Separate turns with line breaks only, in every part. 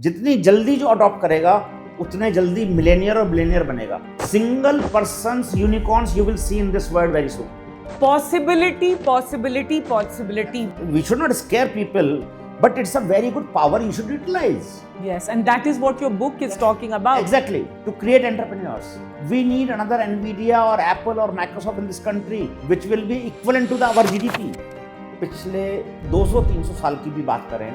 जितनी जल्दी जो अडॉप्ट करेगा उतने जल्दी मिलेनियर और बिलियनियर बनेगा. Single persons unicorns you will see in this world very soon.
Possibility, possibility, possibility.
We should not scare people, but it's a very good power you should utilize.
Yes, and that is what your book is talking about.
Exactly. To create entrepreneurs. We need another Nvidia or Apple or Microsoft in this country, which will be equivalent to our GDP. पिछले 200-300 साल की भी बात करें,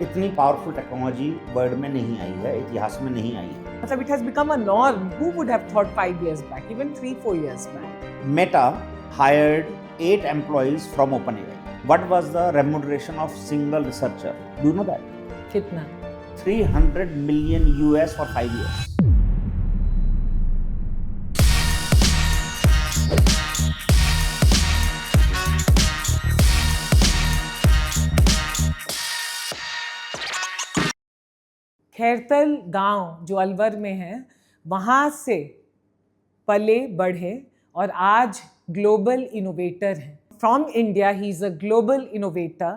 इतनी powerful technology world में नहीं आई है, इतिहास में नहीं आई है.
मतलब it has become a norm. Who would have thought 5 years back, even 3-4 years back?
Meta hired 8 employees from OpenAI. What was the remuneration of single researcher? Do you know that?
कितना?
$300 million US for 5 years.
Khairthal गांव जो अलवर में है, वहाँ से पले बढ़े और आज ग्लोबल इनोवेटर हैं. From India he is a global innovator,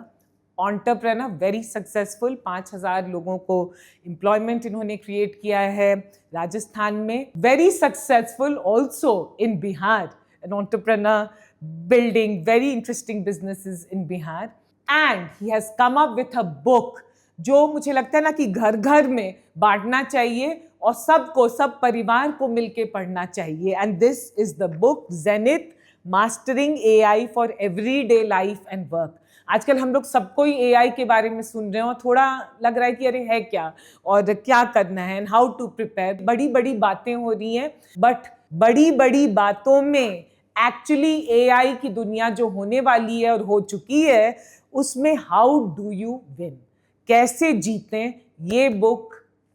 entrepreneur, very successful. 5,000 लोगों को एम्प्लॉयमेंट इन्होंने क्रिएट किया है राजस्थान में. Very successful also in Bihar, an entrepreneur building very interesting businesses in Bihar, and he has come up with a book जो मुझे लगता है ना कि घर घर में बांटना चाहिए और सबको, सब परिवार को मिलके पढ़ना चाहिए. And this is the book Zenith, mastering AI for everyday life and work. आजकल हम लोग सबको ही AI के बारे में सुन रहे हैं और थोड़ा लग रहा है कि अरे है क्या और क्या करना है, एंड हाउ टू प्रिपेयर. बड़ी बड़ी बातें हो रही हैं, बट बड़ी बड़ी बातों में एक्चुअली AI की दुनिया जो होने वाली है और हो चुकी है, उसमें हाउ डू यू विन, कैसे जीतें, ये बुक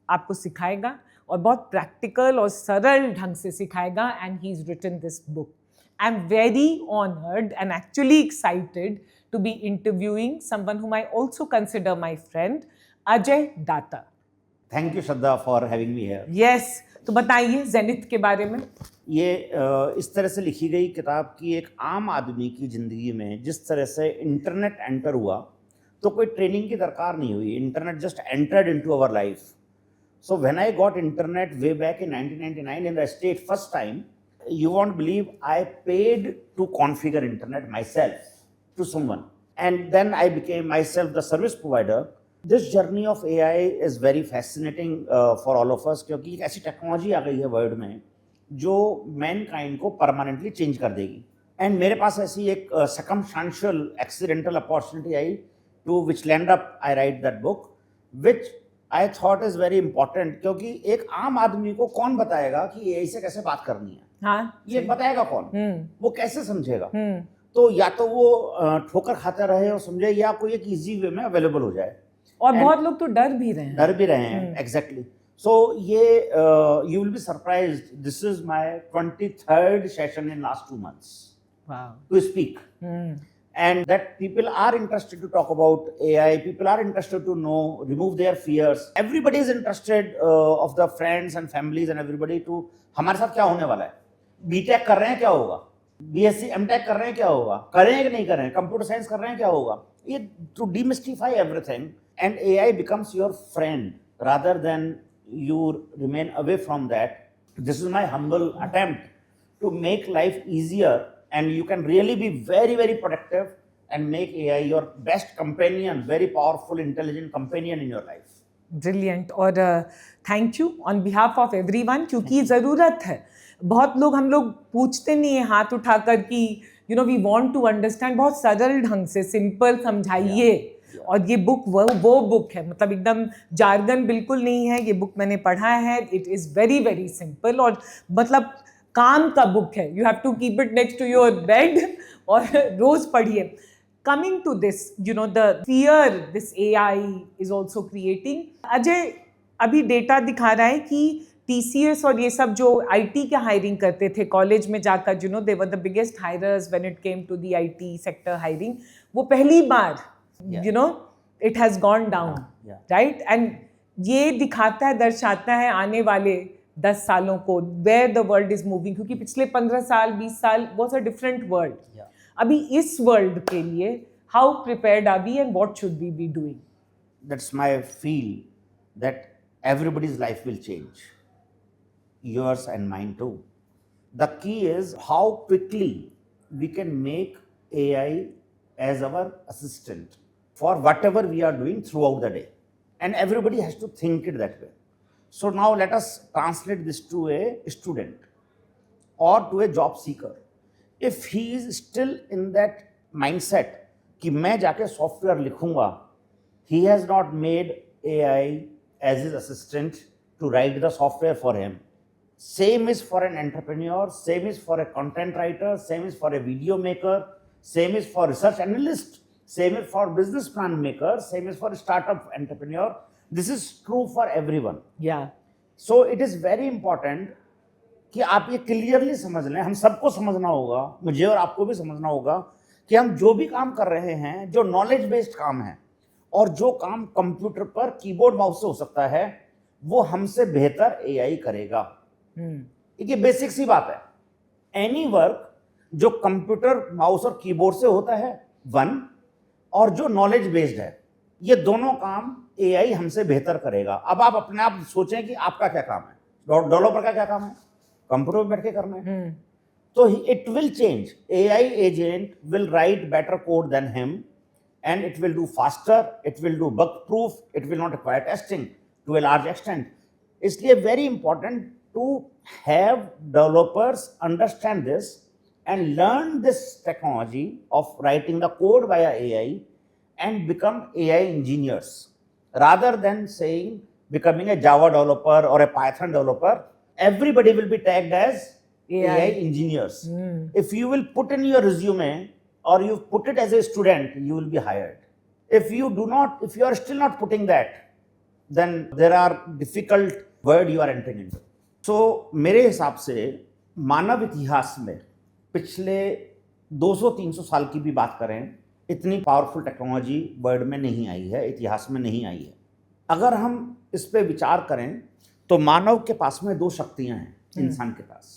आपको सिखाएगा और बहुत प्रैक्टिकल और सरल ढंग से सिखाएगा. And he is written this book. I am very honoured and actually excited to be interviewing someone whom I also consider my friend, Ajay Data.
Thank you Shraddha for having me here.
Yes, तो बताइए zenith के बारे में.
ये इस तरह से लिखी गई किताब की एक आम आदमी की ज़िंदगी में जिस तरह से इंटरनेट एंटर हुआ, तो कोई ट्रेनिंग की दरकार नहीं हुई. Internet just entered into our life. So when I got internet way back in 1999 in the state first time, you won't believe I paid to configure internet myself to someone, and then I became myself the service provider. This journey of AI is very fascinating for all of us, क्योंकि एक ऐसी technology आ गई है world में जो Mankind को permanently change कर देगी. एंड मेरे पास ऐसी एक circumstantial accidental opportunity I to which land up I write that book, which I thought is very important, क्योंकि एक आम आदमी को कौन बताएगा कि AI से कैसे बात करनी है.
हाँ,
ये बताएगा कौन? वो कैसे समझेगा? तो या तो वो ठोकर खाता रहे और समझे, या कोई एक इजी वे में अवेलेबल हो जाए.
और बहुत लोग तो डर भी रहे हैं. एग्जैक्टली.
सो ये you will be surprised, this is my 23rd session in last 2 months to speak. And that people are interested to talk about AI, people are interested to know, remove their fears. Everybody is interested of the friends and families and everybody to हमारे साथ क्या होने वाला है. BTech कर रहे हैं क्या होगा, बीएससी एमटेक कर रहे हैं क्या होगा, करें कि नहीं करें, कंप्यूटर साइंस कर रहे हैं क्या होगा. ये to demystify everything, and AI becomes your friend rather than you remain away from that. This is my humble attempt to make life easier, and you can really be very, very productive and make AI your best companion, very powerful, intelligent companion in your life.
Brilliant. और thank you on behalf of everyone, क्योंकि ज़रूरत है. बहुत लोग, हम लोग पूछते नहीं है हाथ उठाकर कि you know we want to understand. बहुत सरल ढंग से सिंपल समझाइए. और ये बुक वो बुक है, मतलब एकदम जार्गन बिल्कुल नहीं है. ये बुक मैंने पढ़ा है, it is very very simple और मतलब काम का बुक है. You have to keep it next to your bed और रोज़ पढ़िए. Coming to this, you know, the fear this AI is also creating. Ajay, अभी डेटा दिखा रहा है कि TCS और ये सब जो IT के हायरिंग करते थे कॉलेज में जाकर, you know, they were the biggest hirers when it came to the IT sector hiring. वो पहली बार, you know, it has gone down, right? And ये दिखाता है, दर्शाता है आने वाले 10 सालों को, where the world is moving, क्योंकि पिछले 15 साल 20 साल was a different world. अभी इस वर्ल्ड के लिए how prepared are we and what should we be doing?
That's my feel, that everybody's life will change, yours and mine too. The key is how quickly we can make AI as our assistant for whatever we are doing throughout the day. And everybody has to think it that way. So now let us translate this to a student or to a job seeker. If he is still in that mindset कि मैं जाके software लिखूंगा, he has not made AI as his assistant to write the software for him. Same is for an entrepreneur, same is for a content writer, same is for a video maker, same is for research analyst, same is for business plan maker, same is for a startup entrepreneur. This is true for everyone.
Yeah.
So it is very important कि आप ये clearly समझ लें, हम सबको समझना होगा, मुझे और आपको भी समझना होगा कि हम जो भी काम कर रहे हैं, जो नॉलेज बेस्ड काम है और जो काम कंप्यूटर पर कीबोर्ड माउस से हो सकता है, वो हमसे बेहतर एआई करेगा। ये बेसिक सी बात है। एनी वर्क जो कंप्यूटर माउस और कीबोर्ड से होता है वन, और जो नॉलेज बेस्ड है, ये दोनों काम एआई हमसे बेहतर करेगा। अब आप अपने आप सोचें कि आपका क्या काम है, डेवलपर का क्या काम है, कंप्यूटर पर बैठ के करना है। तो it will change, AI agent will write better code than him and it will do faster, it will do bug proof, it will not require testing to a large extent. इसलिए very important to have developers understand this and learn this technology of writing the code via AI and become AI engineers rather than saying becoming a Java developer or a Python developer. Everybody will be tagged as AI engineers. If you will put in your resume or you put it as a student, you will be hired. If you do not, if you are still not putting that, then there are difficult world you are entering into. So मेरे हिसाब से मानव इतिहास में पिछले 200-300 साल की भी बात करें, इतनी पावरफुल टेक्नोलॉजी वर्ल्ड में नहीं आई है, इतिहास में नहीं आई है। अगर हम इस पे विचार करें तो मानव के पास में दो शक्तियां हैं इंसान के पास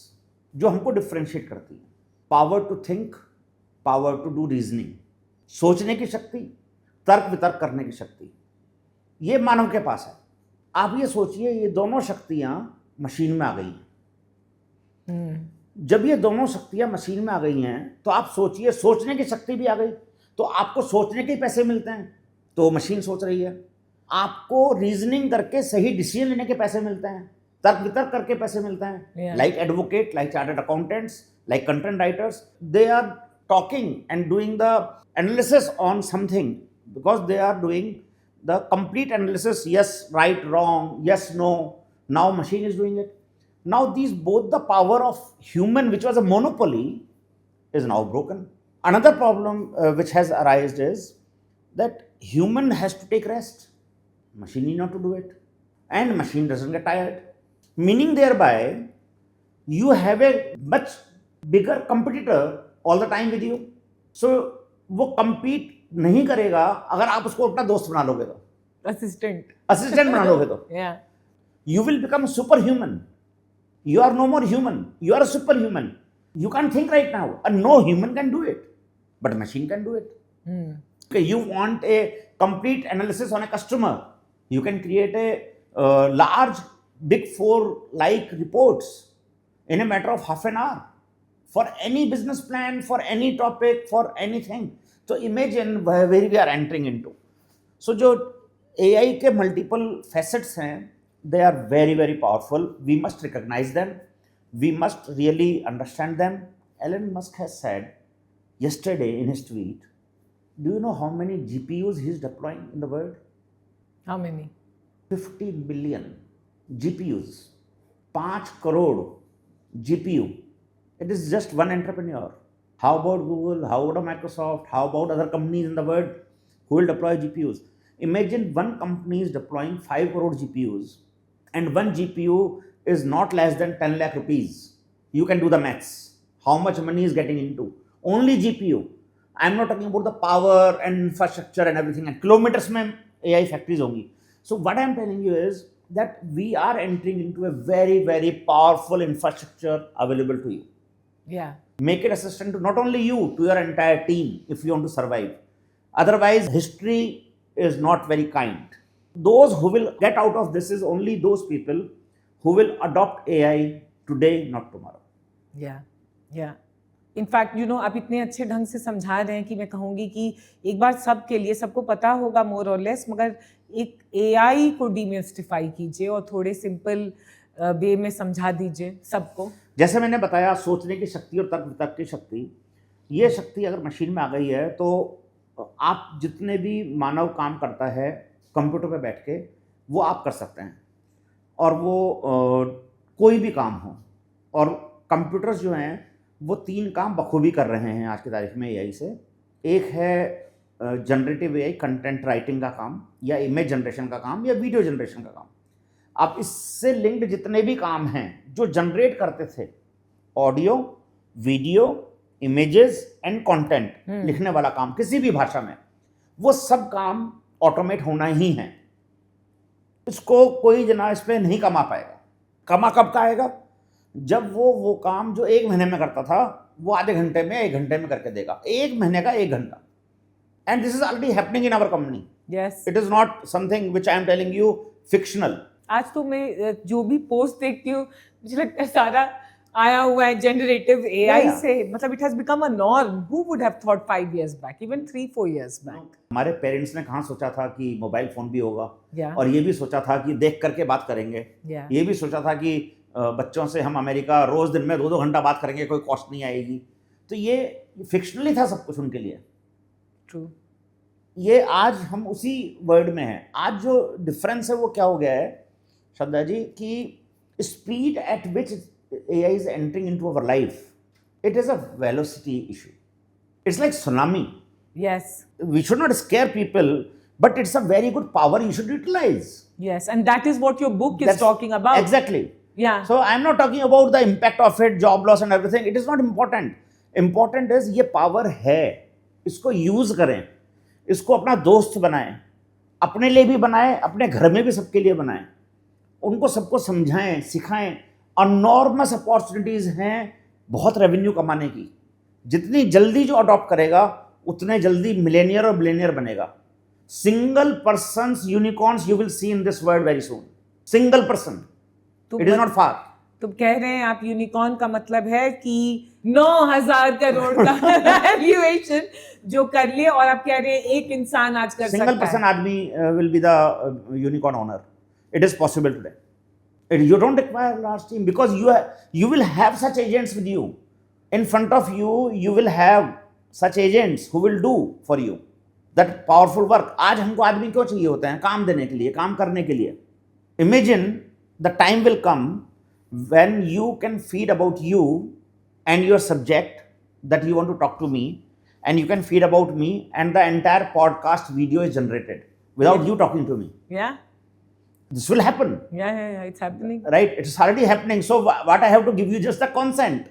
जो हमको डिफ्रेंशिएट करती हैं। Power to think, power to do reasoning, सोचने की शक्ति, तर्क वितर्क करने की शक्ति, ये मानव के पास है। आप ये सोचिए, ये दोनों शक्तियां मशीन में आ गई हैं। जब ये दोनों शक्तियां मशीन में आ गई हैं तो आप सोचिए, सोचने की शक्ति भी आ गई, तो आपको सोचने के पैसे मिलते हैं, तो मशीन सोच रही है। आपको रीजनिंग करके सही डिसीजन लेने के पैसे मिलते हैं, तर्क वितर्क करके पैसे मिलते हैं। Like advocate, like chartered accountants, like content writers, they are talking and doing the analysis on something because they are doing the complete analysis, yes, right, wrong, yes, no. Now machine is doing it. Now these both the power of human, which was a monopoly, is now broken. Another problem which has arisen is that human has to take rest. Machine need not to do it, and machine doesn't get tired. Meaning thereby, you have a much bigger competitor all the time with you. So वो compete नहीं करेगा अगर आप उसको अपना दोस्त बना लोगे तो, असिस्टेंट बना लोगे तो। You will become super human, you are no more human, you are super human. You can think right now and no human can do it, but machine can do it. You want a complete analysis on a customer, you can create a large big 4 like reports in a matter of half an hour for any business plan, for any topic, for anything. So imagine where we are entering into. So जो AI के multiple facets हैं, they are very, very powerful. We must recognize them. We must really understand them. Elon Musk has said yesterday in his tweet, do you know how many GPUs he is deploying in the world?
How many?
50 billion GPUs. 5 crore GPU. It is just one entrepreneur. How about Google? How about Microsoft? How about other companies in the world who will deploy GPUs? Imagine one company is deploying 5 crore GPUs and one GPU is not less than 10 lakh rupees. You can do the maths. How much money is getting into only GPU? I'm not talking about the power and infrastructure and everything. And kilometers में AI factories होंगी. So what I'm telling you is that we are entering into a very, very powerful infrastructure available to you.
Yeah.
Make it assistant to not only you, to your entire team if you want to survive. Otherwise, history is not very kind. Those who will get out of this is only those people who will adopt AI today, not tomorrow.
या in fact आप इतने अच्छे ढंग से समझा रहे हैं कि मैं कहूँगी कि एक बार सबके लिए, सबको पता होगा मोर और लेस, मगर एक एआई को डीमिस्टिफाई कीजिए और थोड़े सिंपल वे में समझा दीजिए सबको।
जैसे मैंने बताया, सोचने की शक्ति और तर्क की शक्ति, ये शक्ति अगर मशीन में आ गई है तो आप जितने भी मानव काम करता है कंप्यूटर पे बैठ के, वो आप कर सकते हैं। और वो कोई भी काम हो, और कंप्यूटर्स जो हैं वो 3 काम बखूबी कर रहे हैं आज की तारीख में एआई से। एक है जनरेटिव एआई, कंटेंट राइटिंग का काम, या इमेज जनरेशन का काम, या वीडियो जनरेशन का काम। आप इससे लिंक्ड जितने भी काम हैं जो जनरेट करते थे, audio, video, images and content, लिखने वाला काम किसी भी भाषा में, वो सब काम ऑटोमेट होना ही है। इसको कोई जना इस पे नहीं कमा पाएगा। कमा कब का आएगा? जब वो काम जो 1 महीने में करता था, वो आधे घंटे में, 1 घंटे में करके देगा। 1 महीने का 1 घंटा। And this is already happening in our company.
Yes,
it is not something which I am telling you fictional.
आज तो मैं जो भी पोस्ट देखती हूँ, मुझे लगता है सारा आया हुआ है जनरेटिव एआई से। मतलब it has become a norm. Who would have thought 5 years back, even 3-4 years back?
हमारे पेरेंट्स ने कहाँ सोचा था कि मोबाइल फोन भी होगा,
Yeah.
और ये भी सोचा था कि देख करके बात करेंगे।
Yeah.
ये भी सोचा था कि बच्चों से हम अमेरिका रोज दिन में 2-2 घंटा बात करेंगे, कोई कॉस्ट नहीं आएगी। तो ये फिक्शनली था सब कुछ उनके लिए।
ट्रू।
ये आज हम उसी वर्ड में हैं। आज जो डिफरेंस है वो क्या हो गया है श्रद्धा जी, कि speed at which AI is entering into our life, it is a velocity issue. It's like tsunami.
Yes.
We should not scare people, but it's a very good power you should utilize.
Yes, and that is what your book is talking about.
Exactly.
Yeah.
So I'm not talking about the impact of it, job loss and everything. It is not important. Important is ये power है, इसको use करें, इसको अपना दोस्त बनाएं, अपने लिए भी बनाएं, अपने घर में भी सबके लिए बनाएं, उनको सबको समझाएं, सिखाएं। अनॉर्मस अपॉर्चुनिटीज हैं बहुत रेवेन्यू कमाने की। जितनी जल्दी जो अडॉप्ट करेगा, उतने जल्दी मिलेनियर और बिलियनियर बनेगा। Single persons unicorns you will see in this world very soon. Single person, it is not far.
तुम कह रहे हैं आप यूनिकॉर्न का मतलब है कि 9,000 करोड़ का वैल्यूएशन जो कर लिए, और आप कह रहे हैं एक इंसान आज कर सकता है।
सिंगल पर्सन आदमी will be the unicorn owner. It is possible today. You don't require a large team, because you will have such agents with you. In front of you, you will have such agents who will do for you that powerful work. आज हमको आदमी क्यों चाहिए होते हैं? काम देने के लिए, काम करने के लिए। Imagine the time will come when you can feed about you and your subject that you want to talk to me, and you can feed about me, and the entire podcast video is generated without you talking to me.
Yeah.
This will happen.
Yeah, it's happening.
Right, it's already happening. So what I have to give you just the consent,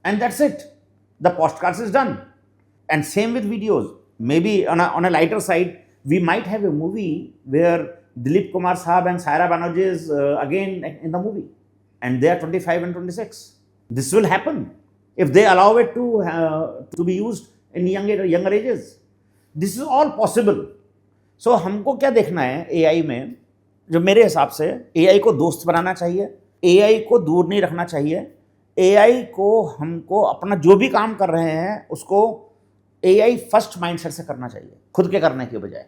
and that's it. The podcast is done. And same with videos. Maybe on a lighter side, we might have a movie where Dilip Kumar Saab and Saira Banerjee is again in the movie, and they are 25 and 26. This will happen if they allow it to be used in younger ages. This is all possible. So हमको क्या देखना है AI में? जो मेरे हिसाब से AI को दोस्त बनाना चाहिए, AI को दूर नहीं रखना चाहिए। AI को हमको अपना जो भी काम कर रहे हैं उसको AI फर्स्ट माइंडसेट से करना चाहिए, खुद के करने के बजाय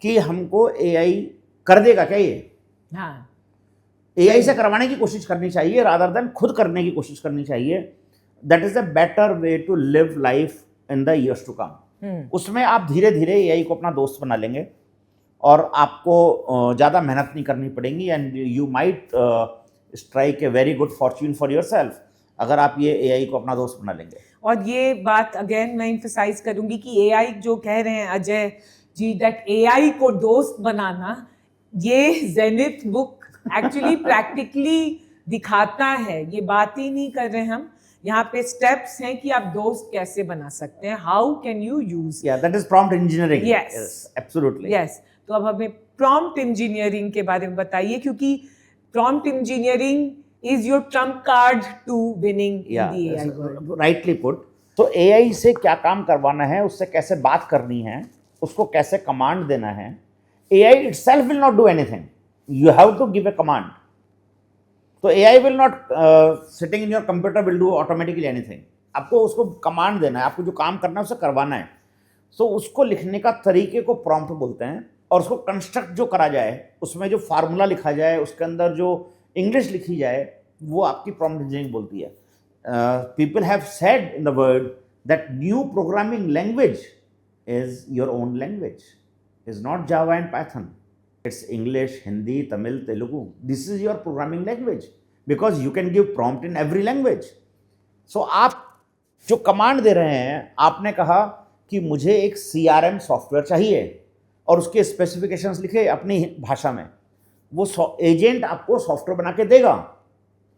कि हमको AI कर देगा क्या ये।
हाँ,
AI से करवाने की कोशिश करनी चाहिए रादर देन खुद करने की कोशिश करनी चाहिए। That is a better way to live life in the years to come. उसमें आप धीरे धीरे AI को अपना दोस्त बना लेंगे और आपको ज़्यादा मेहनत नहीं करनी पड़ेगी, and you might strike a very good Fortune for yourself अगर आप ये AI को अपना दोस्त बना लेंगे।
और ये बात अगेन मैं एम्फसाइज करूंगी कि AI जो कह रहे हैं अजय जी, दैट AI को दोस्त बनाना, ये जेनिथ बुक एक्चुअली प्रैक्टिकली दिखाता है। ये बात ही नहीं कर रहे हम, यहाँ पे स्टेप्स हैं कि आप दोस्त कैसे बना सकते हैं। How can you use,
that is prompt engineering.
Yes,
absolutely
yes. तो अब हमें प्रॉम्प्ट इंजीनियरिंग के बारे में बताइए, क्योंकि prompt engineering is your trump card to winning in the AI world.
Rightly put. तो AI से क्या काम करवाना है, उससे कैसे बात करनी है, उसको कैसे कमांड देना है, AI itself will not do anything. You have to give a command. So AI will not sitting in your computer will do automatically anything. आपको उसको कमांड देना है, आपको जो काम करना है उसे करवाना है. सो उसको लिखने का तरीके को प्रॉम्प्ट बोलते हैं, और उसको कंस्ट्रक्ट जो करा जाए, उसमें जो फार्मूला लिखा जाए, उसके अंदर जो इंग्लिश लिखी जाए, वो आपकी प्रॉम्प्ट इंजीनियरिंग बोलती है. People have said in the word that new programming language is your own language. It's not Java and Python. It's English, Hindi, Tamil, Telugu. This is your programming language because you can give prompt in every language. So आप जो command दे रहे हैं, आपने कहा कि मुझे एक CRM software चाहिए और उसके स्पेसिफिकेशंस लिखे अपनी भाषा में, वो एजेंट आपको सॉफ्टवेयर बना के देगा.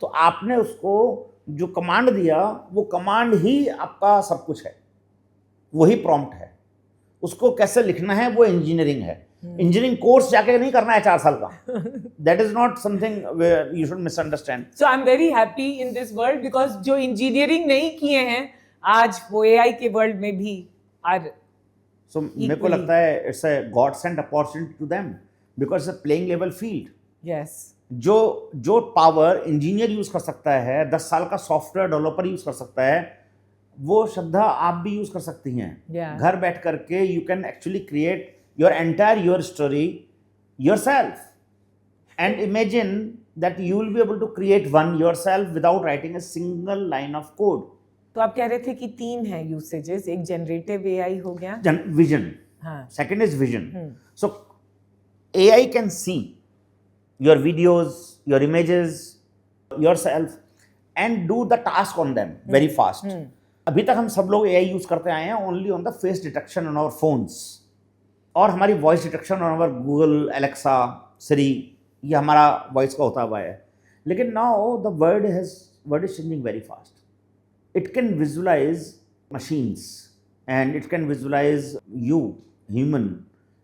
तो आपने उसको जो कमांड दिया, वो कमांड ही आपका सब कुछ है, वही प्रॉम्प्ट है. उसको कैसे लिखना है वो इंजीनियरिंग है. इंजीनियरिंग कोर्स जाके नहीं करना है 4 साल का. That is not something you should misunderstand.
So I am very happy in this world because जो इंजीनियरिंग नहीं किए हैं आज वो एआई के वर्ल्ड में भी आर.
सो मेरे को लगता है it's a god sent opportunity to them because it's a playing level field.
Yes.
जो पावर इंजीनियर यूज कर सकता है, 10 साल का सॉफ्टवेयर डेवलपर यूज कर सकता है, वो श्रद्धा आप भी यूज कर सकती हैं. घर बैठ करके you can actually create your entire your story yourself and imagine that you will be able to create one yourself without writing a single line of code.
तो आप कह रहे थे कि 3 हैं यूसेजेस. एक जनरेटिव एआई हो गया,
विजन. हाँ. Second is vision. So AI can see your videos, your images, yourself and do the task on them very fast. अभी तक हम सब लोग एआई यूज करते आए हैं only on the face detection on our phones, और हमारी voice detection on our Google, Alexa, Siri, ये हमारा वॉइस का होता हुआ है. लेकिन now the word is changing very fast. It can visualise machines and it can visualise you human,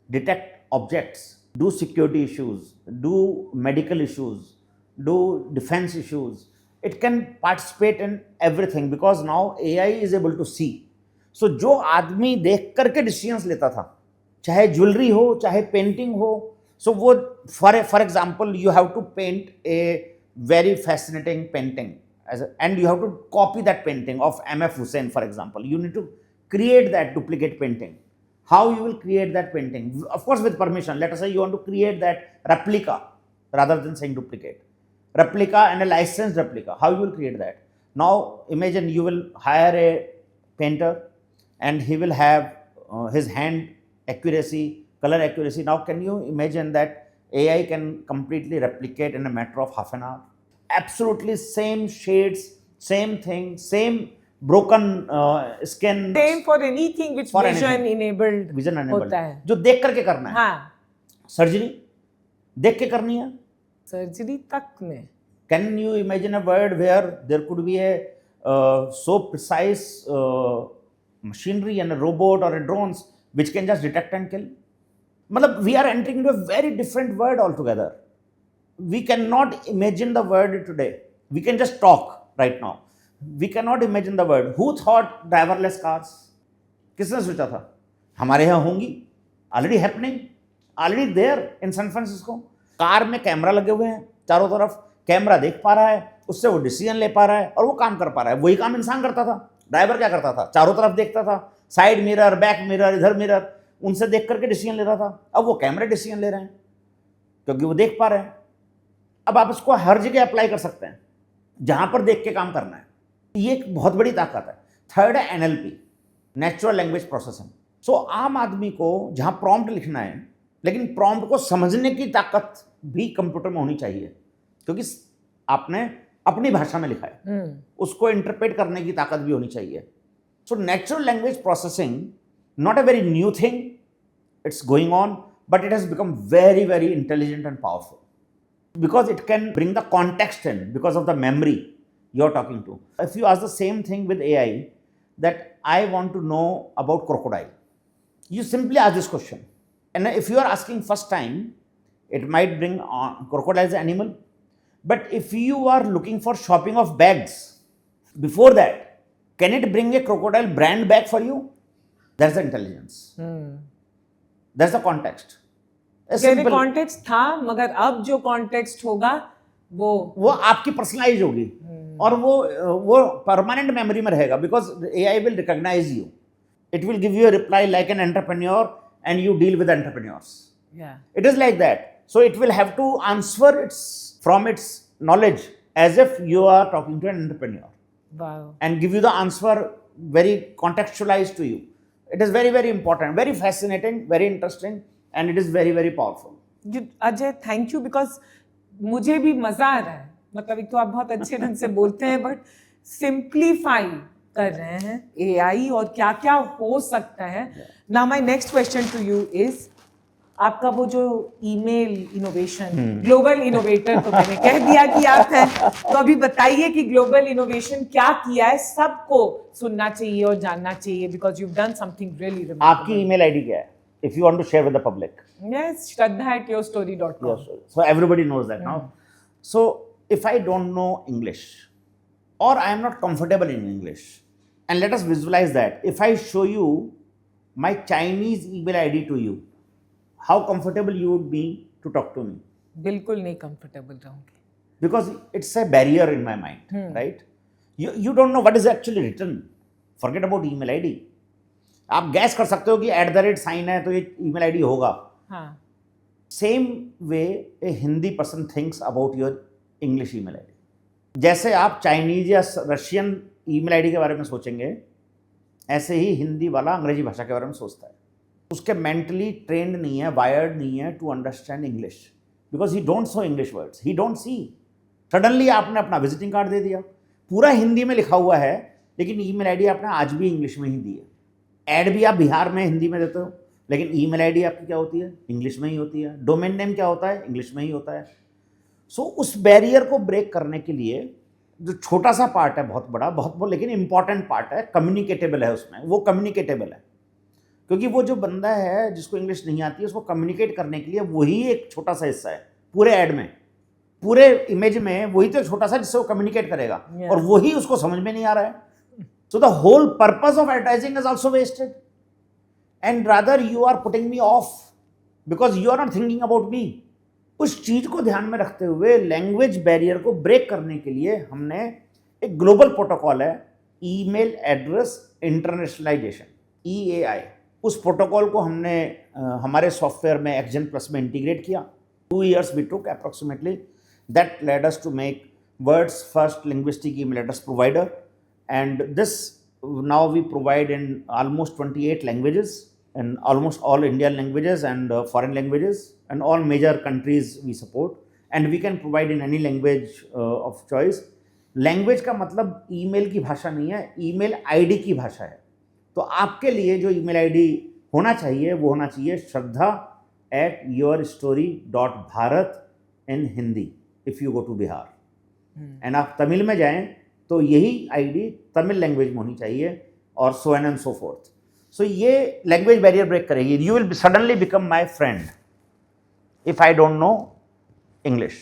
detect objects, do security issues, do medical issues, do defence issues. It can participate in everything because now AI is able to see. So जो आदमी देख करके decisions लेता था, चाहे jewellery हो, चाहे painting हो, so वो for example you have to paint a very fascinating painting and you have to copy that painting of M.F. Hussain, for example. You need to create that duplicate painting. How you will create that painting? Of course with permission. Let us say you want to create that replica rather than saying duplicate. Replica and a licensed replica. How you will create that? Now imagine you will hire a painter and he will have his hand accuracy, color accuracy. Now can you imagine that AI can completely replicate in a matter of half an hour? Absolutely same shades, same thing, same broken skin.
Same for anything which
for
vision
anything.
enabled
Vision enabled
होता है.
जो देख करके करना है.
हाँ.
Surgery देख के करनी है.
सर्जरी तक में.
Can you imagine a world where there could be a so precise machinery and a robot or a drones which can just detect and kill? मतलब we are entering into a very different world altogether. We cannot imagine the world today. We can just talk right now. We cannot imagine the world. Who thought driverless cars? किसने सोचा था? हमारे यहाँ होंगी. Already happening. Already there in San Francisco. Car में camera लगे हुए हैं चारों तरफ, कैमरा देख पा रहा है, उससे वो डिसीजन ले पा रहा है और वो काम कर पा रहा है. वही काम इंसान करता था. ड्राइवर क्या करता था? चारों तरफ देखता था, साइड मिरर, बैक मिरर, इधर मिरर, उनसे देख करके डिसीजन लेता था. अब वो कैमरे डिसीजन ले रहे हैं क्योंकि वो देख पा रहे हैं. अब आप इसको हर जगह अप्लाई कर सकते हैं जहां पर देख के काम करना है. ये एक बहुत बड़ी ताकत है. थर्ड है NLP, नेचुरल लैंग्वेज प्रोसेसिंग. सो आम आदमी को जहां प्रॉम्प्ट लिखना है, लेकिन प्रॉम्प्ट को समझने की ताकत भी कंप्यूटर में होनी चाहिए क्योंकि आपने अपनी भाषा में लिखा है. उसको इंटरप्रेट करने की ताकत भी होनी चाहिए. So natural language processing not a very new thing, it's going on, but it has become very very intelligent and powerful because it can bring the context in because of the memory you are talking to. If you ask the same thing with AI that I want to know about crocodile, you simply ask this question. And if you are asking first time, it might bring crocodile as an animal. But if you are looking for shopping of bags, before that, can it bring a crocodile brand bag for you? That's the intelligence. That's the context. Simple,
context था, मगर अब जो context होगा
वो आपकी personalise होगी और वो परमानेंट मेमोरी में रहेगा, because AI will recognise you, it will give you a reply like an entrepreneur and you deal with entrepreneurs. It is like that. So it will have to answer from its knowledge as if you are talking to an entrepreneur.
Wow.
And give you the answer very contextualized to you. It is very, very important, very fascinating, very interesting, and it is very, very powerful.
Ajay, thank you, because मुझे भी मजा आ रहा है. मतलब एक तो आप बहुत अच्छे ढंग से बोलते हैं, बट सिंप्लीफाई कर रहे हैं एआई और क्या क्या हो सकता है. Now my next question to you is, आपका वो जो ईमेल इनोवेशन, ग्लोबल इनोवेटर तो मैंने कह दिया कि आप हैं, तो अभी बताइए कि ग्लोबल इनोवेशन क्या किया है, सबको सुनना चाहिए और जानना चाहिए, because you have done something really remarkable.
आपकी ईमेल आईडी क्या है, if you want to share with the public?
Yes, shradha@yourstory.com.
So everybody knows that now. So if I don't know English or I am not comfortable in English, and let us visualize that, if I show you my Chinese email ID to you, how comfortable you would be to talk to me?
बिल्कुल नहीं comfortable रहूंगी.
Because it's a barrier in my mind, right? You don't know what is actually written. Forget about email ID. आप gas कर सकते हो कि @ है तो ये ईमेल आईडी होगा.
हाँ.
Same way A Hindi person thinks about your English email ID. जैसे आप चाइनीज या रशियन ईमेल आईडी के बारे में सोचेंगे, ऐसे ही हिंदी वाला अंग्रेजी भाषा के बारे में सोचता है. उसके मेंटली ट्रेंड नहीं है, वायर्ड नहीं है to understand English, because he don't so English words, he don't see. Suddenly आपने अपना विजिटिंग कार्ड दे दिया, पूरा हिंदी में लिखा हुआ है, लेकिन ईमेल आईडी आपने आज भी इंग्लिश में ही दी है. ऐड भी आप बिहार में हिंदी में देते हो, लेकिन ईमेल आईडी आपकी क्या होती है, इंग्लिश में ही होती है. डोमेन नेम क्या होता है, इंग्लिश में ही होता है. सो उस बैरियर को ब्रेक करने के लिए जो छोटा सा पार्ट है, बहुत बड़ा, बहुत लेकिन इंपॉर्टेंट पार्ट है, कम्युनिकेटेबल है उसमें, वो कम्युनिकेटेबल है. क्योंकि वो जो बंदा है जिसको इंग्लिश नहीं आती है, उसको कम्युनिकेट करने के लिए वही एक छोटा सा हिस्सा है पूरे ऐड में, पूरे इमेज में, वही तो एक छोटा सा जिससे वो कम्युनिकेट करेगा. और वही उसको समझ में नहीं आ रहा है. So the whole purpose of advertising is also wasted, and rather you are putting me off because you are not thinking about me. उस चीज को ध्यान में रखते हुए लैंग्वेज बैरियर को ब्रेक करने के लिए हमने एक ग्लोबल प्रोटोकॉल है, ईमेल एड्रेस इंटरनेशनलाइजेशन, EAI. उस प्रोटोकॉल को हमने हमारे सॉफ्टवेयर में एक्जन प्लस में इंटीग्रेट किया. 2 years we took approximately. That led us to make world's first linguistic email address provider, and this now we provide in almost 28 languages, and almost all Indian languages and foreign languages, and all major countries we support, and we can provide in any language of choice. Language का मतलब email की भाषा नहीं है, email ID की भाषा है. तो आपके लिए जो ईमेल आईडी होना चाहिए वो होना चाहिए shradha@yourstory.bharat in Hindi if you go to Bihar. And आप तमिल में जाएं तो यही आईडी तमिल लैंग्वेज में होनी चाहिए, और so and so fourth. So ये लैंग्वेज बैरियर ब्रेक करेगी. You will suddenly become my friend if I don't know English.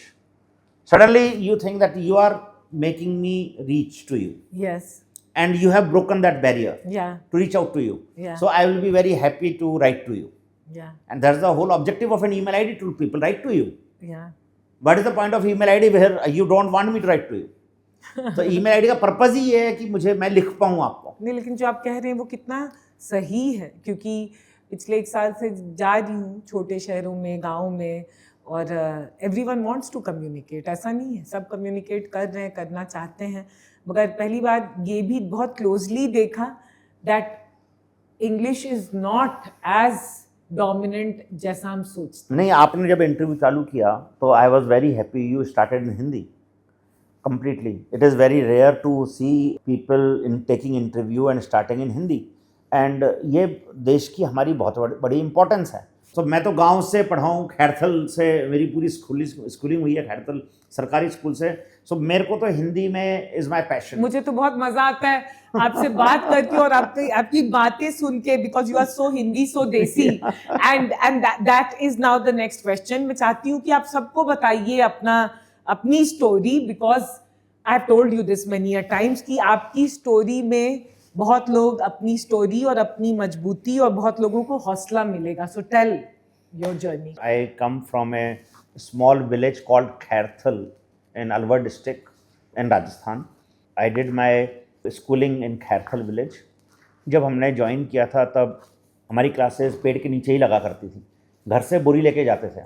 Suddenly you think that you are making me reach to you.
Yes.
And you have broken that barrier to reach out to you.
Yeah.
So I will be very happy to write to you.
Yeah.
And that's the whole objective of an email ID, to people write to you.
Yeah.
What is the point of email ID where you don't want me to write to you? तो email ID का purpose ही ये है कि मैं लिख पाऊँ आपको.
नहीं, लेकिन जो आप कह रहे हैं वो कितना सही है, क्योंकि पिछले 1 साल से जा रही हूँ छोटे शहरों में, गाँव में, और एवरीवन वांट्स टू कम्युनिकेट. ऐसा नहीं है, सब कम्युनिकेट कर रहे हैं, करना चाहते हैं, मगर पहली बार ये भी बहुत क्लोजली देखा that English is not as dominant जैसा हम सोचते.
नहीं, आपने जब इंटरव्यू चालू किया तो I was very happy you started in Hindi completely. It is very rare to see people in taking interview and starting in Hindi. And ये देश की हमारी बहुत बड़ी इम्पोर्टेंस है. तो मैं तो गांव से पढ़ा हूँ, खैरथल से मेरी पूरी स्कूलिंग हुई है, खैरथल सरकारी स्कूल से. सो मेरे को तो हिंदी में इज माई पैशन.
मुझे तो बहुत मजा आता है आपसे बात करके और आपकी बातें सुन के, because you are so Hindi, so desi. And that is now the next question. मैं चाहती हूँ कि आप सबको बताइए अपनी story, because I have told you this many a times कि आपकी स्टोरी में बहुत लोग अपनी स्टोरी और अपनी मजबूती और बहुत लोगों को हौसला मिलेगा. So tell your journey?
I come from a small village called Khairthal in Alwar district in Rajasthan. I did my schooling in Khairthal village. जब हमने ज्वाइन किया था तब हमारी क्लासेस पेड़ के नीचे ही लगा करती थी, घर से बोरी लेके जाते थे.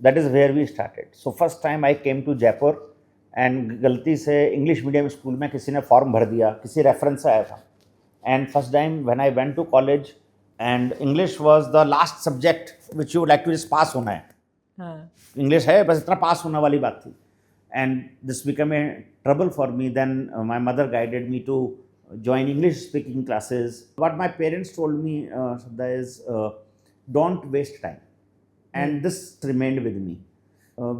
That is where we started. So first time I came to Jaipur and गलती से इंग्लिश मीडियम स्कूल में किसी ने फॉर्म भर दिया, किसी रेफरेंस से आया था. And first time when I went to college and English was the last subject which you would like to just pass होना है. इंग्लिश है बस इतना पास होने वाली बात थी. And this become a trouble for me. Then my mother guided me to join English speaking classes. What my parents told me, Shradha, is don't waste time. And this remained with me.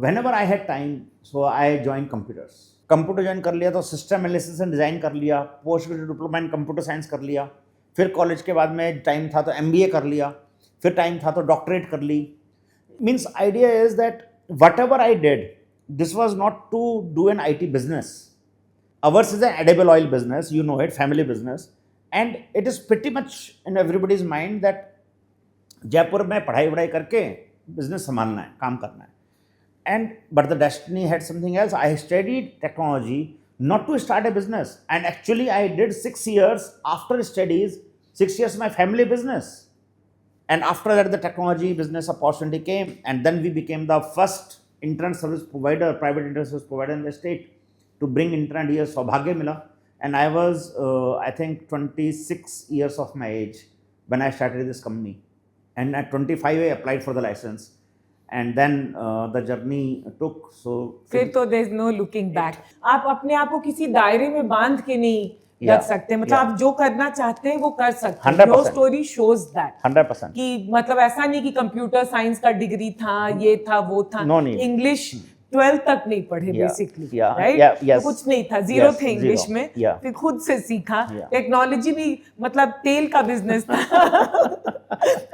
Whenever I had time, so I joined computers. Computer join कर लिया तो system analysis and design कर लिया, post graduate diploma in computer science कर लिया, फिर college के बाद में टाइम था तो MBA कर लिया, फिर टाइम था तो डॉक्टरेट कर ली. Means idea is that whatever I did, this was not to do an IT business. Ours is an edible oil business, you know it, family business, and it is pretty much in everybody's mind that Jaipur में पढ़ाई वढ़ाई करके business संभालना है, काम करना है. And but the destiny had something else. I studied technology not to start a business, and actually I did 6 years after studies, 6 years my family business, and after that the technology business opportunity came, and then we became the first internet service provider, private internet service provider in the state. To bring internet here, saubhagya mila. And I was I think 26 years of my age when I started this company, and at 25 I applied for the license, and then the journey took. So
फिर तो there is no looking back. आप अपने आप को किसी दायरे में बांध के नहीं रख सकते, मतलब आप जो करना चाहते हैं वो कर सकते हैं. Your story shows that
100%.
कि मतलब ऐसा नहीं कि कंप्यूटर साइंस का डिग्री था, ये था वो था, इंग्लिश 12th तक नहीं पढ़े बेसिकली, राइट? तो कुछ नहीं था, जीरो थे इंग्लिश में, फिर खुद से सीखा. टेक्नोलॉजी भी मतलब तेल का बिजनेस था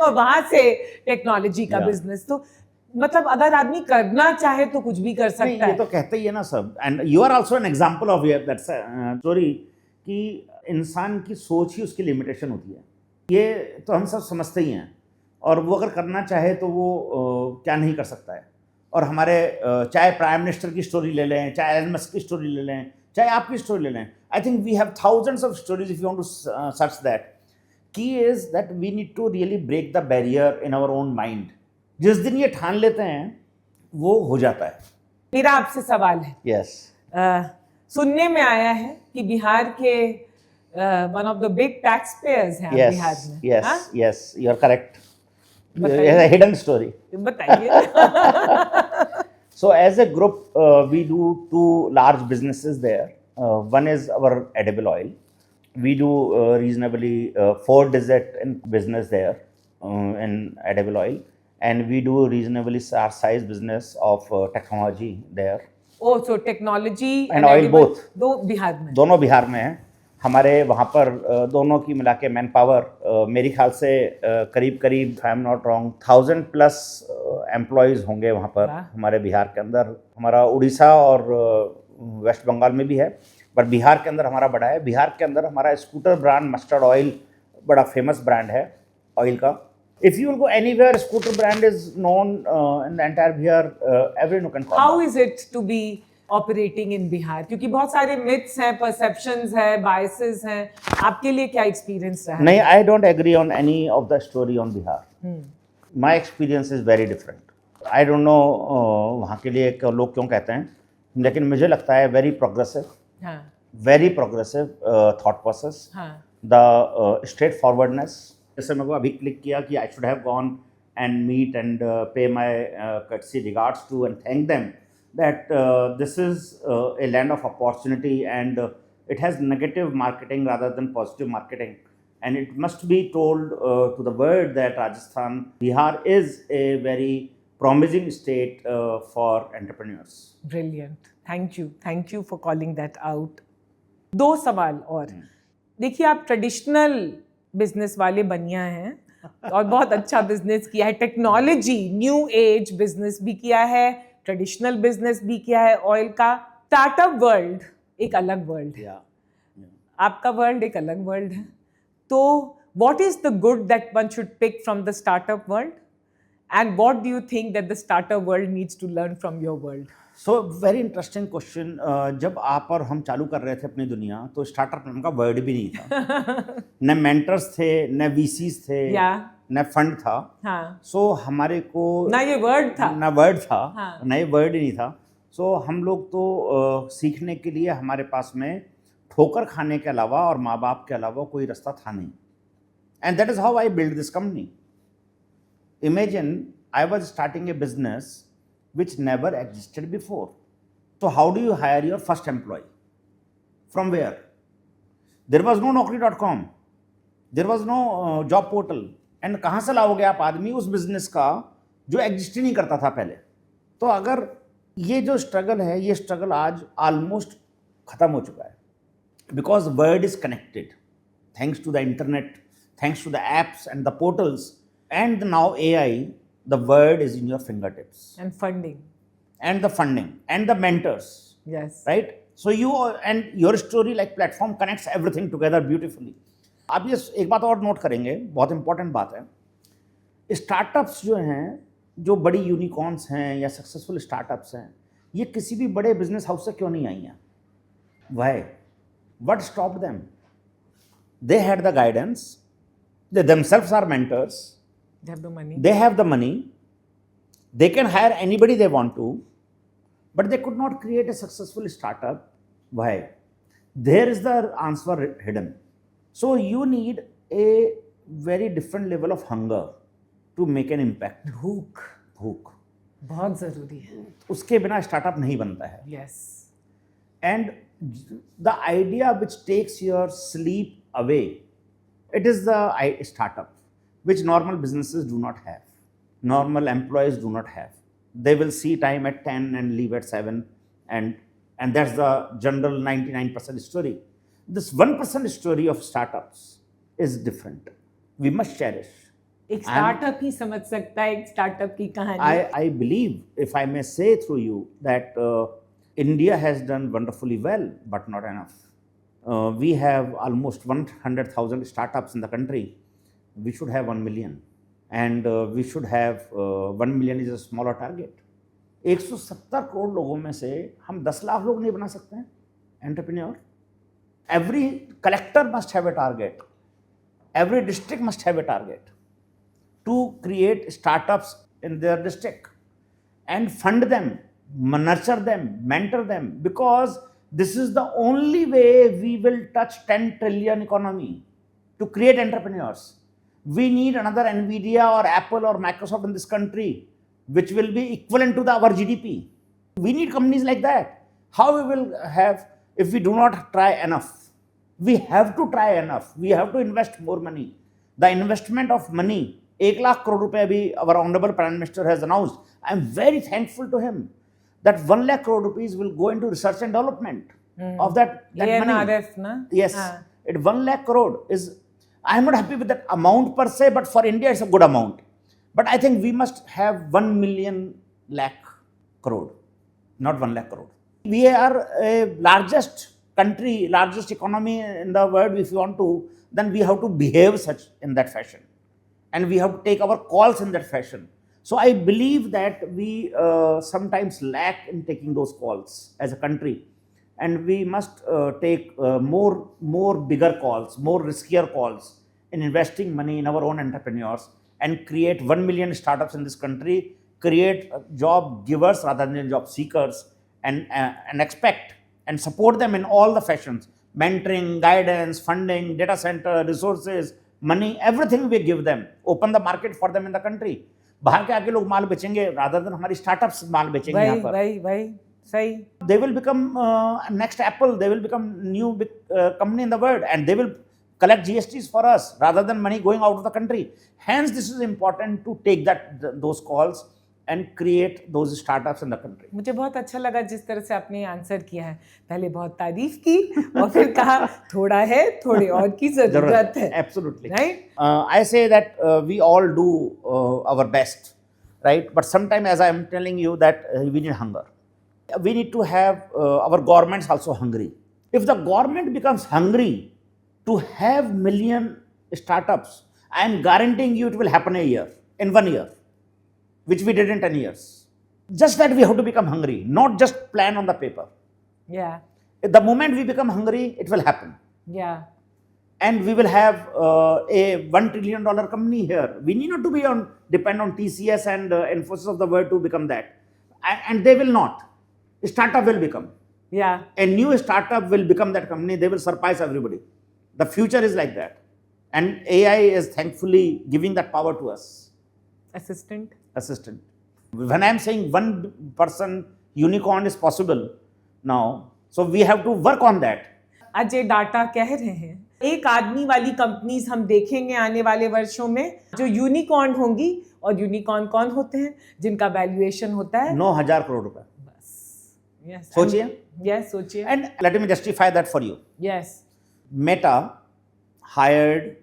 तो वहां से टेक्नोलॉजी का बिजनेस. तो मतलब अगर आदमी करना चाहे तो कुछ भी कर सकता है.
ये तो कहते ही है ना सब. And you are also an example of that story कि इंसान की सोच ही उसकी लिमिटेशन होती है. ये तो हम सब समझते ही हैं, और वो अगर करना चाहे तो वो क्या नहीं कर सकता है. और हमारे चाहे प्राइम मिनिस्टर की स्टोरी ले लें, चाहे एलन मस्क की स्टोरी ले लें, चाहे आपकी स्टोरी ले लें, I think we have thousands of stories if you want to search that. Key is that we need to really break the barrier in our own mind. जिस दिन ये ठान लेते हैं वो हो जाता है.
मेरा आपसे सवाल है.
यस.
सुनने में आया है कि बिहार के one of the big tax payers हैं बिहार में.
Yes yes, you are correct. Hidden story.
बताइए.
So as a group, we do 2 large businesses there. One is our edible oil. We do reasonably 4-digit in business there in edible oil, and we do reasonably size business of technology there.
Oh, so technology
and oil both.
दो बिहार में.
दोनों बिहार में हैं. हमारे वहाँ पर दोनों की मिला के मैन पावर मेरे ख्याल से करीब I am not wrong 1000+ employees होंगे वहाँ पर हमारे बिहार के अंदर. हमारा उड़ीसा और वेस्ट बंगाल में भी है, बट बिहार के अंदर हमारा बड़ा है. बिहार के अंदर हमारा स्कूटर ब्रांड मस्टर्ड ऑयल बड़ा फेमस ब्रांड है ऑयल का. If you will go anywhere, scooter brand is known in the entire Bihar. Everyone can call.
How is it to be operating in Bihar? क्योंकि बहुत सारे myths हैं, perceptions हैं, biases हैं. आपके लिए क्या experience रहा?
नहीं, I don't agree on any of the story on Bihar. My experience is very different. I don't know वहाँ के लिए लोग क्यों कहते हैं, लेकिन मुझे लगता है very progressive, very progressive thought process. The straightforwardness. जैसे मेरे को अभी क्लिक किया कि I should have gone and meet and pay my courtesy regards to and thank them that this is a land of opportunity, and it has negative marketing rather than positive marketing, and it must be told to the world that Rajasthan, Bihar is a very promising state for entrepreneurs.
Brilliant. Thank you for calling that out. 2 सवाल और. देखिए, आप traditional business वाले बनिया हैं और बहुत अच्छा बिजनेस किया है. टेक्नोलॉजी न्यू एज बिजनेस भी किया है, ट्रेडिशनल बिजनेस भी किया है ऑयल का. स्टार्टअप वर्ल्ड एक अलग वर्ल्ड है, आपका वर्ल्ड एक अलग वर्ल्ड है. तो what is the good that one should pick from the startup world And what do you think that the startup world needs to learn from your world?
So very interesting question. जब आप और हम चालू कर रहे थे अपनी दुनिया, तो स्टार्टअप नाम का वर्ड भी नहीं था. न मेंटर्स थे, न वीसीज थे, न फंड था. सो हमारे को
ना ये वर्ड था,
ना ये वर्ड ही नहीं था. सो हम लोग तो सीखने के लिए हमारे पास में ठोकर खाने के अलावा और माँ बाप के अलावा कोई रास्ता था नहीं. And that is how I build this company. Imagine I was starting A business which never existed before. So how do you hire your first employee? From where? There was no naukri.com. There was no job portal. And कहाँ से लाओगे आप आदमी उस business का जो exist ही नहीं करता था पहले? तो अगर ये जो स्ट्रगल है, ये स्ट्रगल आज ऑलमोस्ट खत्म हो चुका है. Because world is connected thanks to the internet, thanks to the apps and the portals and now AI. The word is in your fingertips.
And funding.
And the funding. And the mentors.
Yes.
Right? So you and your story like platform connects everything together beautifully. आप ये एक बात और note करेंगे, बहुत important बात है. Startups जो हैं, जो बड़ी यूनिकॉर्न्स हैं या सक्सेसफुल स्टार्टअप्स हैं, ये किसी भी बड़े बिजनेस हाउस से क्यों नहीं आई हैं? Why? What stopped them? They had the guidance. They themselves are mentors.
They have the money.
They have the money. They can hire anybody they want to, but they could not create a successful startup. Why? There is the answer hidden. So you need a very different level of hunger to make an impact.
भूख बहुत जरूरी है.
उसके बिना startup नहीं बनता है.
Yes.
And the idea which takes your sleep away, it is the startup, which normal businesses do not have. Normal employees do not have. They will see time at 10 and leave at 7, and that's the general 99% story. This 1% story of startups is different. We must cherish.
एक startup ही समझ सकता है एक startup की कहानी.
I believe, if I may say through you, that India has done wonderfully well, but not enough. We have almost 100,000 startups in the country. We should have 1 million, and we should have 1 million is a smaller target. 170 crore लोगों में से हम 10 लाख लोग नहीं बना सकते हैं entrepreneur. Every collector must have a target. Every district must have a target to create startups in their district and fund them, nurture them, mentor them, because this is the only way we will touch 10 trillion economy. To create entrepreneurs, we need another Nvidia or Apple or Microsoft in this country, which will be equivalent to our GDP. We need companies like that. How we will have if we do not try enough? We have to try enough. We have to invest more money. The investment of money, 1 lakh crore rupees abhi our honorable Prime Minister has announced. I am very thankful to him that 1 lakh crore rupees will go into research and development of that money.
Na?
Yes, it 1 lakh crore is. I am not happy with that amount per se, but for India it's a good amount. But I think we must have 1 million lakh crore, not 1 lakh crore. We are a largest country, largest economy in the world. If you want to, then we have to behave such in that fashion, and we have to take our calls in that fashion. So I believe that we sometimes lack in taking those calls as a country. And we must take more bigger calls, more riskier calls in investing money in our own entrepreneurs and create 1 million startups in this country, create job givers rather than job seekers, and expect and support them in all the fashions: mentoring, guidance, funding, data center, resources, money, everything we give them, open the market for them in the country. बाहर के आके लोग माल बेचेंगे rather than हमारी startups माल बेचेंगे यहाँ पर.
भाई सही.
They will become next Apple. They will become new big company in the world, and they will collect GSTs for us rather than money going out of the country. Hence, this is important to take those calls and create those startups in the country.
मुझे बहुत अच्छा लगा जिस तरह से आपने answer किया है. पहले बहुत तारीफ की और फिर कहा थोड़ा है, थोड़े और की जरूरत है.
Absolutely.
Right?
I say that we all do our best, right? But sometimes, as I am telling you, that we need hunger. We need to have our governments also hungry. If the government becomes hungry to have million startups, I am guaranteeing you it will happen in 1 year. which we did in 10 years. Just that we have to become hungry, not just plan on the paper.
Yeah.
The moment we become hungry, it will happen.
Yeah.
And we will have a $1 trillion company here. We need not to be depend on TCS and Infosys of the world to become that. And they will not. A startup will become.
Yeah.
A new startup will become that company. They will surprise everybody. The future is like that. And AI is thankfully giving that power to us.
Assistant.
When I am saying 1% unicorn is possible now, so we have to work on that.
Ajay data कह रहे हैं एक आदमी वाली companies हम देखेंगे आने वाले वर्षों में जो यूनिकॉर्न होंगी, और यूनिकॉर्न कौन होते हैं? जिनका वैल्यूएशन होता है
9,000 करोड़ रुपए.
बस. Yes.
सोचिए.
Yes, सोचिए.
And let me justify that for you.
Yes.
Meta hired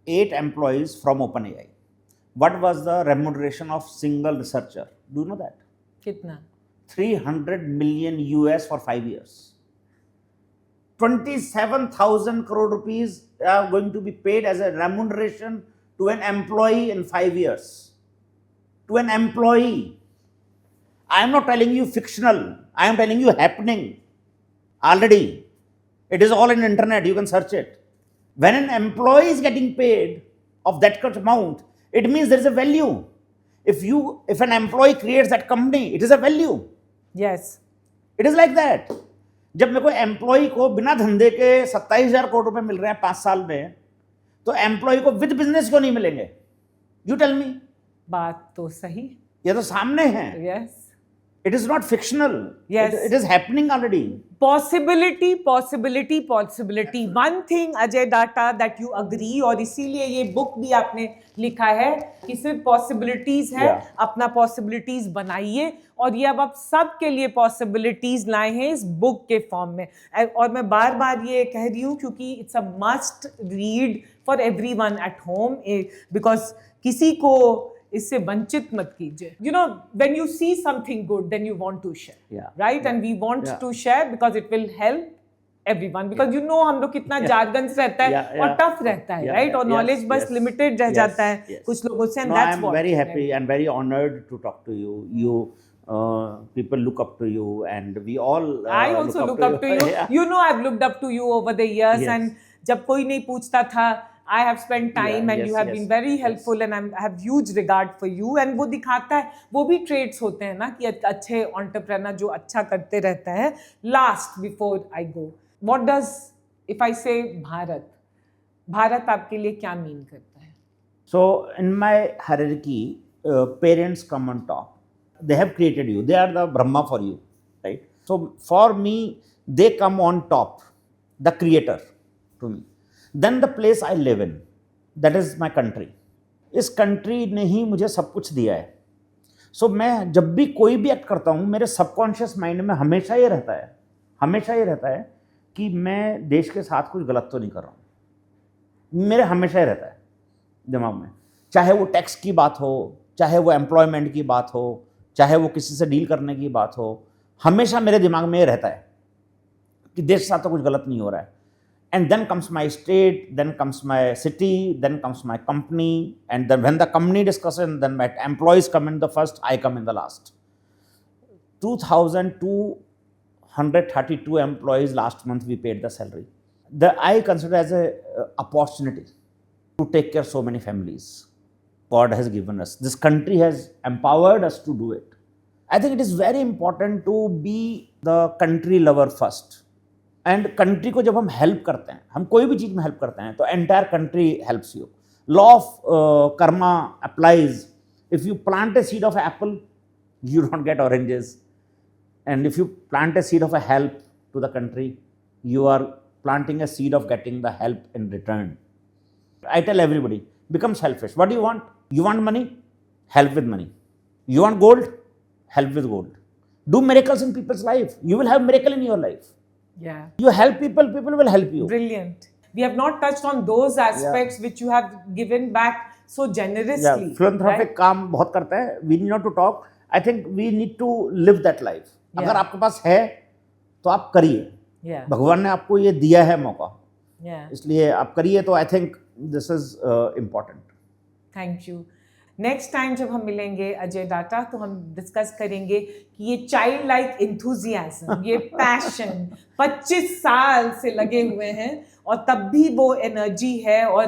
8 employees from OpenAI. What was the remuneration of single researcher? Do you know that?
कितना?
$300 million US for 5 years. 27,000 crore rupees are going to be paid as a remuneration to an employee in 5 years. To an employee. I am not telling you fictional. I am telling you happening already. It is all in internet. You can search it. When an employee is getting paid of that amount, it means there is a value. If an employee creates that company, it is a value.
Yes.
It is like that. जब मेरे को employ को बिना धंधे के 27,000 करोड़ रुपए मिल रहे हैं 5 साल में, तो एम्प्लॉय को विद बिजनेस क्यों नहीं मिलेंगे? You tell me.
बात तो सही.
ये तो सामने है.
Yes.
It is not fictional.
Yes.
It is happening already.
Possibility. One thing, Ajay Data, that you agree, और इसीलिए ये बुक भी आपने लिखा है कि सिर्फ पॉसिबिलिटीज है. अपना पॉसिबिलिटीज बनाइए, और ये अब आप सबके लिए पॉसिबिलिटीज लाए हैं इस बुक के फॉर्म में. और मैं बार बार ये कह रही हूँ क्योंकि it's a must read for everyone at home, because किसी को इससे वंचित मत कीजिए. You know, when you see something good, then you want to share.
Yeah.
Right? And we want to share because it will help everyone. Because you know हम लोग कितना jargons रहता है और tough रहता है, right? और knowledge बस limited रह जाता है कुछ लोगों से. And that's what.
I am very happy and very honored to talk to you. People look up to you, and we all.
I also look up to you. You know, I've looked up to you over the years, and जब कोई नहीं पूछता था, I have spent time and you have been very helpful, and I have huge regard for you. And वो दिखाता है, वो भी traits होते हैं ना कि अच्छे entrepreneur जो अच्छा करते रहता है. Last before I go, what does, if I say Bharat आपके लिए क्या mean करता है?
So in my hierarchy, parents come on top. They have created you. They are the Brahma for you, right? So for me, they come on top, the creator to me. Then the place I live in, that is my country. इस country ने ही मुझे सब कुछ दिया है. So मैं जब भी कोई भी एक्ट करता हूँ, मेरे सबकॉन्शियस माइंड में हमेशा ये रहता है कि मैं देश के साथ कुछ गलत तो नहीं कर रहा हूँ. मेरे हमेशा ही रहता है दिमाग में, चाहे वो टैक्स की बात हो, चाहे वो एम्प्लॉयमेंट की बात हो, चाहे वो किसी से डील करने की बात हो, हमेशा मेरे दिमाग में ये रहता है कि देश के साथ तो कुछ गलत नहीं हो रहा है. And then comes my state, then comes my city, then comes my company, and then when the company discussion, then my employees come in the first, I come in the last. 2,232 employees last month we paid the salary. I consider as a opportunity to take care of so many families. God has given us. This country has empowered us to do it. I think it is very important to be the country lover first. And country को जब हम help करते हैं, हम कोई भी चीज़ में help करते हैं, तो entire country helps you. Law of Karma applies. If you plant a seed of Apple, you don't get oranges. And if you plant a seed of a help to the country, you are planting a seed of getting the help in return. I tell everybody, become selfish. What do you want? You want money? Help with money. You want gold? Help with gold. Do miracles in people's life. You will have miracle in your life.
Yeah.
You help people, people will help you.
Brilliant. We have not touched on those aspects which you have given back so generously.
Yeah, philanthropic काम बहुत करता है. We need not to talk. I think we need to live that life. अगर आपके पास है तो आप करिए. भगवान ने आपको ये दिया है मौका, इसलिए आप करिए. तो I think this is important.
Thank you. Next time जब हम मिलेंगे अजय डाटा, तो हम डिस्कस करेंगे कि ये चाइल्ड लाइक इंथुजियाज्म, ये पैशन 25 साल से लगे हुए हैं और तब भी वो एनर्जी है और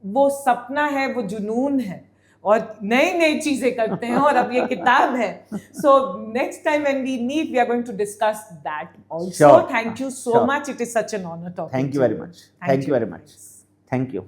वो सपना है, वो जुनून है और नई नई चीजें करते हैं और अब ये किताब है. So next time when we meet we are going to discuss that also. Thank you so much. It is such an honour talking.
Thank you very much. Thank you very much. Thank you.